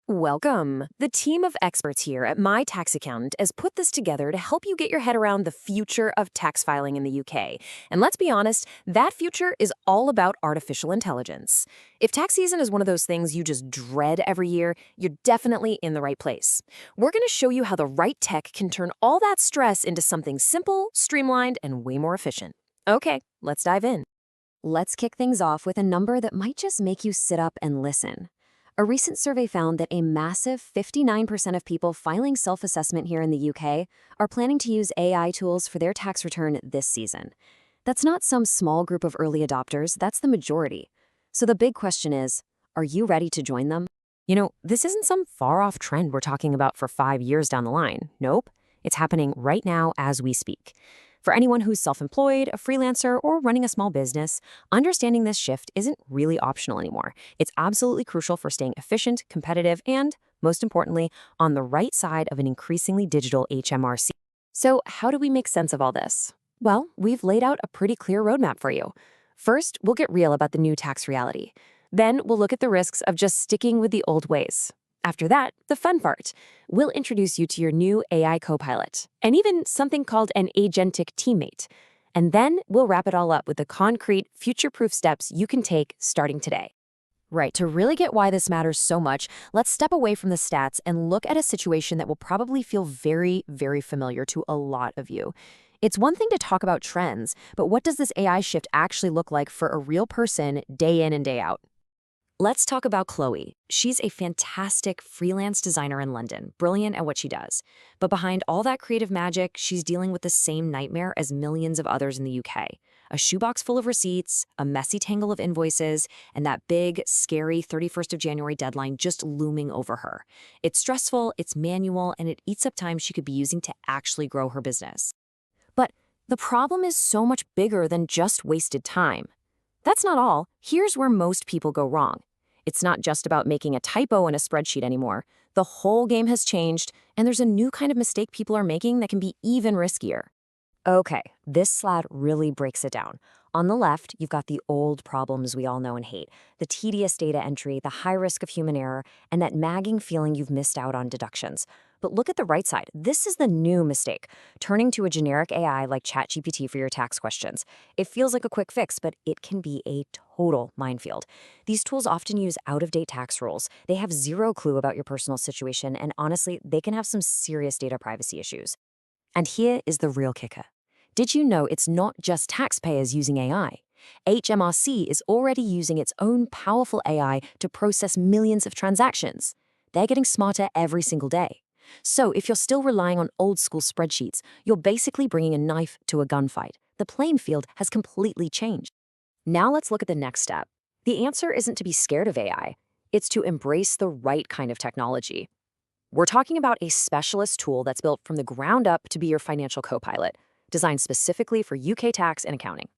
Welcome. The team of experts here at My Tax Accountant has put this together to help you get your head around the future of tax filing in the UK. And let's be honest, that future is all about artificial intelligence. If tax season is one of those things you just dread every year, you're definitely in the right place. We're going to show you how the right tech can turn all that stress into something simple, streamlined, and way more efficient. Okay, let's dive in. Let's kick things off with a number that might just make you sit up and listen. A recent survey found that a massive 59% of people filing self-assessment here in the UK are planning to use AI tools for their tax return this season. That's not some small group of early adopters, that's the majority. So the big question is, are you ready to join them? This isn't some far-off trend we're talking about for 5 years down the line. Nope, it's happening right now as we speak. For anyone who's self-employed, a freelancer, or running a small business, understanding this shift isn't really optional anymore. It's absolutely crucial for staying efficient, competitive, and, most importantly, on the right side of an increasingly digital HMRC. So how do we make sense of all this? Well, we've laid out a pretty clear roadmap for you. First, we'll get real about the new tax reality. Then we'll look at the risks of just sticking with the old ways. After that, the fun part. We'll introduce you to your new AI co-pilot, and even something called an agentic teammate. And then we'll wrap it all up with the concrete, future-proof steps you can take starting today. Right, to really get why this matters so much, let's step away from the stats and look at a situation that will probably feel very, very familiar to a lot of you. It's one thing to talk about trends, but what does this AI shift actually look like for a real person day in and day out? Let's talk about Chloe. She's a fantastic freelance designer in London, brilliant at what she does. But behind all that creative magic, she's dealing with the same nightmare as millions of others in the UK. A shoebox full of receipts, a messy tangle of invoices, and that big, scary 31st of January deadline just looming over her. It's stressful, it's manual, and it eats up time she could be using to actually grow her business. But the problem is so much bigger than just wasted time. That's not all. Here's where most people go wrong. It's not just about making a typo in a spreadsheet anymore. The whole game has changed, and there's a new kind of mistake people are making that can be even riskier. Okay, this slide really breaks it down. On the left, you've got the old problems we all know and hate, the tedious data entry, the high risk of human error, and that nagging feeling you've missed out on deductions. But look at the right side. This is the new mistake, turning to a generic AI like ChatGPT for your tax questions. It feels like a quick fix, but it can be a total minefield. These tools often use out-of-date tax rules. They have zero clue about your personal situation, and honestly, they can have some serious data privacy issues. And here is the real kicker. Did you know it's not just taxpayers using AI? HMRC is already using its own powerful AI to process millions of transactions. They're getting smarter every single day. So if you're still relying on old-school spreadsheets, you're basically bringing a knife to a gunfight. The playing field has completely changed. Now let's look at the next step. The answer isn't to be scared of AI. It's to embrace the right kind of technology. We're talking about a specialist tool that's built from the ground up to be your financial co-pilot, designed specifically for UK tax and accounting.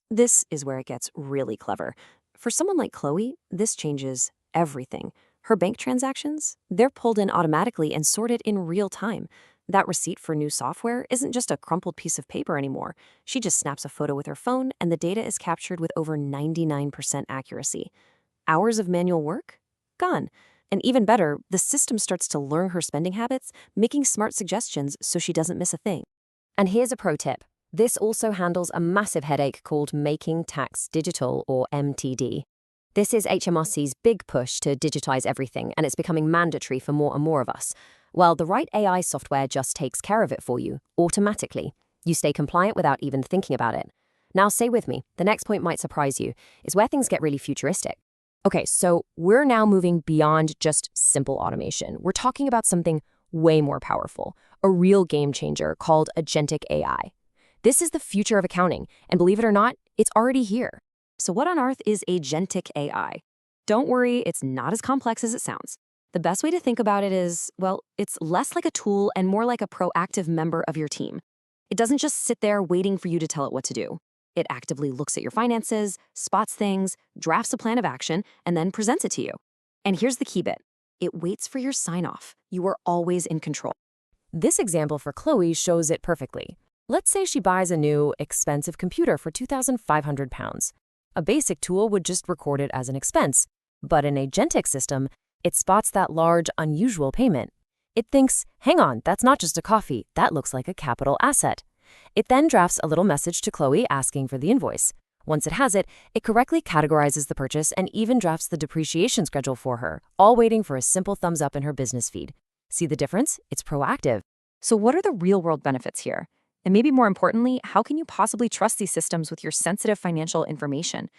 This is where it gets really clever. For someone like Chloe, this changes everything. Her bank transactions, they're pulled in automatically and sorted in real time. That receipt for new software isn't just a crumpled piece of paper anymore. She just snaps a photo with her phone and the data is captured with over 99% accuracy. Hours of manual work? Gone. And even better, the system starts to learn her spending habits, making smart suggestions so she doesn't miss a thing. And here's a pro tip. This also handles a massive headache called Making Tax Digital, or MTD. This is HMRC's big push to digitize everything, and it's becoming mandatory for more and more of us. Well, the right AI software just takes care of it for you, automatically. You stay compliant without even thinking about it. Now stay with me. The next point might surprise you, is where things get really futuristic. Okay, so we're now moving beyond just simple automation. We're talking about something way more powerful, a real game changer called agentic AI. This is the future of accounting, and believe it or not, it's already here. So what on earth is agentic AI? Don't worry, it's not as complex as it sounds. The best way to think about it is, well, it's less like a tool and more like a proactive member of your team. It doesn't just sit there waiting for you to tell it what to do. It actively looks at your finances, spots things, drafts a plan of action, and then presents it to you. And here's the key bit. It waits for your sign-off. You are always in control. This example for Chloe shows it perfectly. Let's say she buys a new, expensive computer for £2,500. A basic tool would just record it as an expense, but an agentic system, It spots that large, unusual payment. It thinks, hang on, that's not just a coffee, that looks like a capital asset. It then drafts a little message to Chloe asking for the invoice. Once it has it, it correctly categorizes the purchase and even drafts the depreciation schedule for her, all waiting for a simple thumbs up in her business feed. See the difference? It's proactive. So what are the real-world benefits here? And maybe more importantly, how can you possibly trust these systems with your sensitive financial information?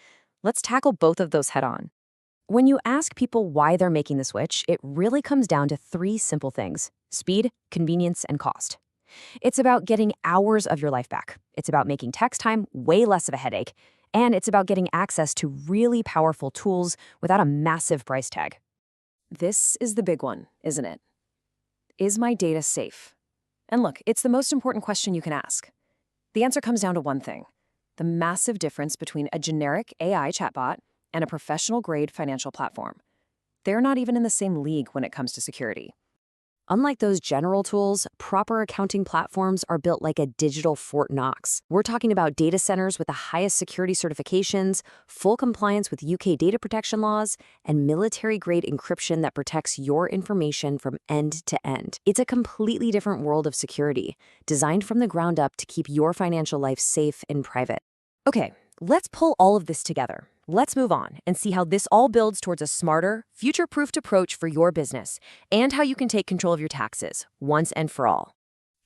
Let's tackle both of those head-on. When you ask people why they're making the switch, it really comes down to three simple things: speed, convenience, and cost. It's about getting hours of your life back. It's about making tax time way less of a headache. And it's about getting access to really powerful tools without a massive price tag. This is the big one, isn't it? Is my data safe? And look, it's the most important question you can ask. The answer comes down to one thing: the massive difference between a generic AI chatbot and a professional-grade financial platform. They're not even in the same league when it comes to security. Unlike those general tools, proper accounting platforms are built like a digital Fort Knox. We're talking about data centers with the highest security certifications, full compliance with UK data protection laws, and military-grade encryption that protects your information from end to end. It's a completely different world of security, designed from the ground up to keep your financial life safe and private. Okay, let's pull all of this together. Let's move on and see how this all builds towards a smarter, future-proofed approach for your business and how you can take control of your taxes once and for all.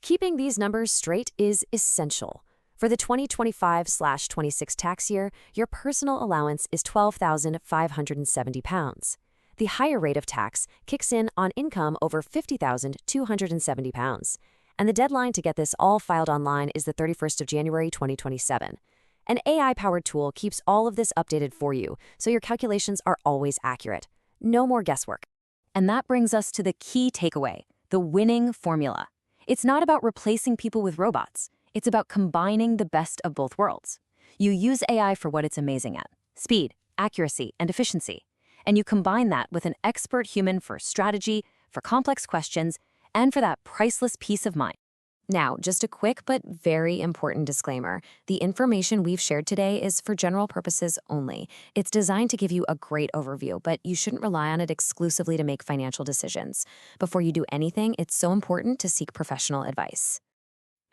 Keeping these numbers straight is essential. For the 2025/26 tax year, your personal allowance is £12,570. The higher rate of tax kicks in on income over £50,270. And the deadline to get this all filed online is the 31st of January 2027. An AI-powered tool keeps all of this updated for you, so your calculations are always accurate. No more guesswork. And that brings us to the key takeaway, the winning formula. It's not about replacing people with robots. It's about combining the best of both worlds. You use AI for what it's amazing at: speed, accuracy, and efficiency. And you combine that with an expert human for strategy, for complex questions, and for that priceless peace of mind. Now, just a quick but very important disclaimer. The information we've shared today is for general purposes only. It's designed to give you a great overview, but you shouldn't rely on it exclusively to make financial decisions. Before you do anything, it's so important to seek professional advice.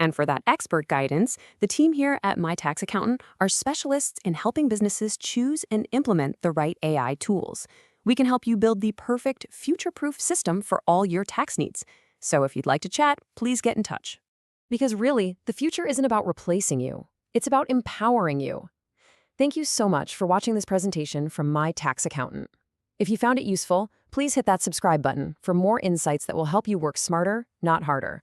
And for that expert guidance, the team here at My Tax Accountant are specialists in helping businesses choose and implement the right AI tools. We can help you build the perfect future-proof system for all your tax needs. So if you'd like to chat, please get in touch. Because really, the future isn't about replacing you. It's about empowering you. Thank you so much for watching this presentation from My Tax Accountant. If you found it useful, please hit that subscribe button for more insights that will help you work smarter, not harder.